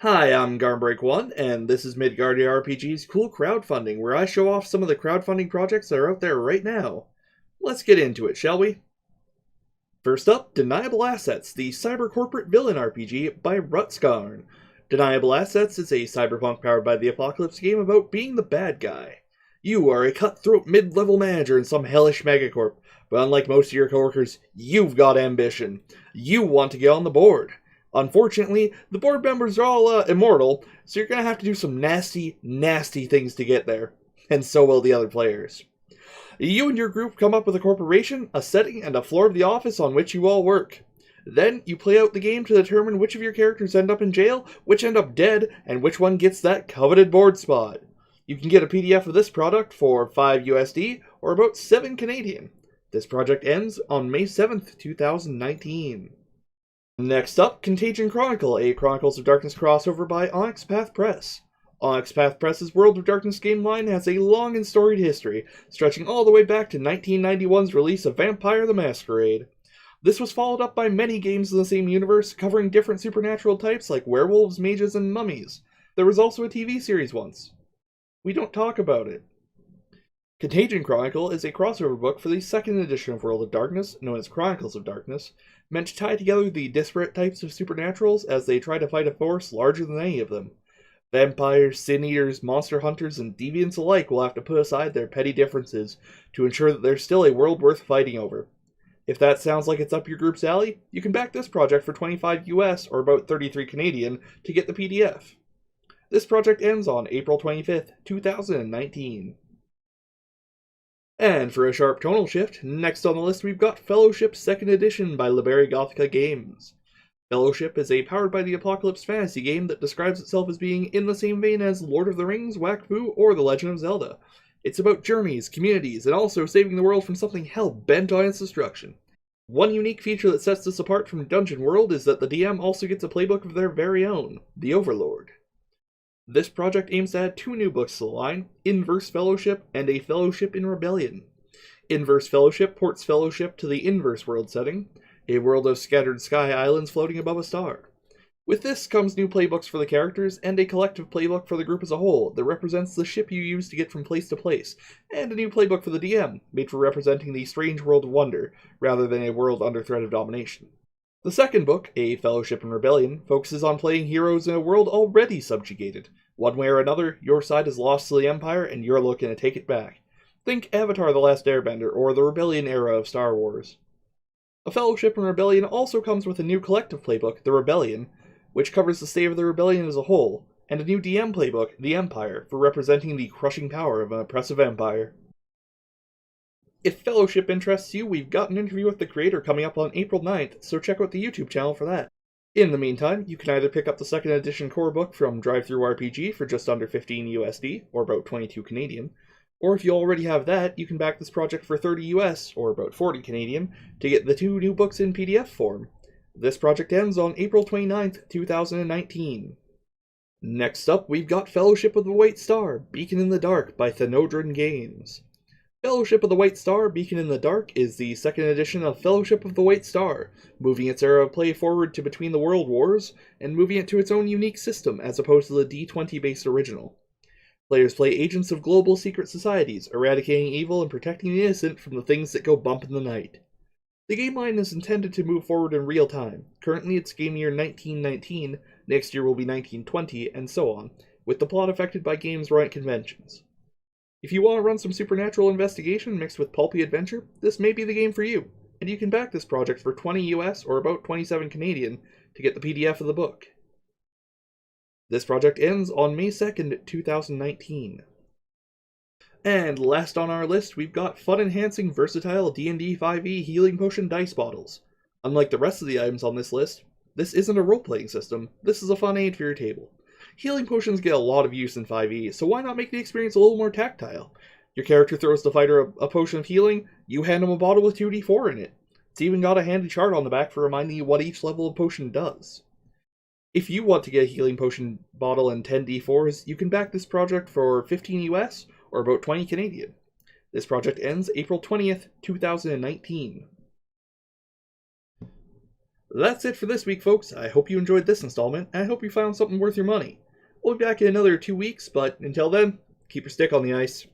Hi, I'm Garnbreak1, and this is Midgardia RPG's Cool Crowdfunding, where I show off some of the crowdfunding projects that are out there right now. Let's get into it, shall we? First up, Deniable Assets, the cyber corporate villain RPG by Rutskarn. Deniable Assets is a cyberpunk powered by the apocalypse game about being the bad guy. You are a cutthroat mid-level manager in some hellish megacorp, but unlike most of your coworkers, you've got ambition. You want to get on the board. Unfortunately, the board members are all immortal, so you're going to have to do some nasty, nasty things to get there. And so will the other players. You and your group come up with a corporation, a setting, and a floor of the office on which you all work. Then, you play out the game to determine which of your characters end up in jail, which end up dead, and which one gets that coveted board spot. You can get a PDF of this product for 5 USD, or about 7 Canadian. This project ends on May 7th, 2019. Next up, Contagion Chronicle, a Chronicles of Darkness crossover by Onyx Path Press. Onyx Path Press's World of Darkness game line has a long and storied history, stretching all the way back to 1991's release of Vampire the Masquerade. This was followed up by many games in the same universe, covering different supernatural types like werewolves, mages, and mummies. There was also a TV series once. We don't talk about it. Contagion Chronicle is a crossover book for the second edition of World of Darkness, known as Chronicles of Darkness, meant to tie together the disparate types of supernaturals as they try to fight a force larger than any of them. Vampires, sin eaters, monster hunters, and deviants alike will have to put aside their petty differences to ensure that there's still a world worth fighting over. If that sounds like it's up your group's alley, you can back this project for 25 US or about 33 Canadian to get the PDF. This project ends on April 25th, 2019. And for a sharp tonal shift, next on the list we've got Fellowship 2nd Edition by Liberi Gothica Games. Fellowship is a powered by the apocalypse fantasy game that describes itself as being in the same vein as Lord of the Rings, Wakfu, or The Legend of Zelda. It's about journeys, communities, and also saving the world from something hell-bent on its destruction. One unique feature that sets this apart from Dungeon World is that the DM also gets a playbook of their very own, the Overlord. This project aims to add 2 new books to the line, Inverse Fellowship and A Fellowship in Rebellion. Inverse Fellowship ports Fellowship to the Inverse world setting, a world of scattered sky islands floating above a star. With this comes new playbooks for the characters, and a collective playbook for the group as a whole that represents the ship you use to get from place to place, and a new playbook for the DM, made for representing the strange world of wonder, rather than a world under threat of domination. The second book, A Fellowship in Rebellion, focuses on playing heroes in a world already subjugated. One way or another, your side is lost to the Empire, and you're looking to take it back. Think Avatar: The Last Airbender, or the Rebellion era of Star Wars. A Fellowship in Rebellion also comes with a new collective playbook, The Rebellion, which covers the state of the Rebellion as a whole, and a new DM playbook, The Empire, for representing the crushing power of an oppressive empire. If Fellowship interests you, we've got an interview with the creator coming up on April 9th, so check out the YouTube channel for that. In the meantime, you can either pick up the 2nd edition core book from DriveThruRPG for just under 15 USD, or about 22 Canadian, or if you already have that, you can back this project for 30 US, or about 40 Canadian, to get the 2 new books in PDF form. This project ends on April 29th, 2019. Next up, we've got Fellowship of the White Star, Beacon in the Dark by Thenodran Games. Fellowship of the White Star, Beacon in the Dark is the 2nd edition of Fellowship of the White Star, moving its era of play forward to between the World Wars, and moving it to its own unique system as opposed to the D20-based original. Players play agents of global secret societies, eradicating evil and protecting the innocent from the things that go bump in the night. The game line is intended to move forward in real time. Currently it's game year 1919, next year will be 1920, and so on, with the plot affected by games run at conventions. If you want to run some supernatural investigation mixed with pulpy adventure, this may be the game for you, and you can back this project for 20 US or about 27 Canadian to get the PDF of the book. This project ends on May 2nd, 2019. And last on our list, we've got fun-enhancing, versatile D&D 5e healing potion dice bottles. Unlike the rest of the items on this list, this isn't a role-playing system, this is a fun aid for your table. Healing potions get a lot of use in 5e, so why not make the experience a little more tactile? Your character throws the fighter a potion of healing, you hand him a bottle with 2d4 in it. It's even got a handy chart on the back for reminding you what each level of potion does. If you want to get a healing potion bottle and 10 d4s, you can back this project for 15 US or about 20 Canadian. This project ends April 20th, 2019. That's it for this week, folks. I hope you enjoyed this installment, and I hope you found something worth your money. We'll be back in another 2 weeks, but until then, keep your stick on the ice.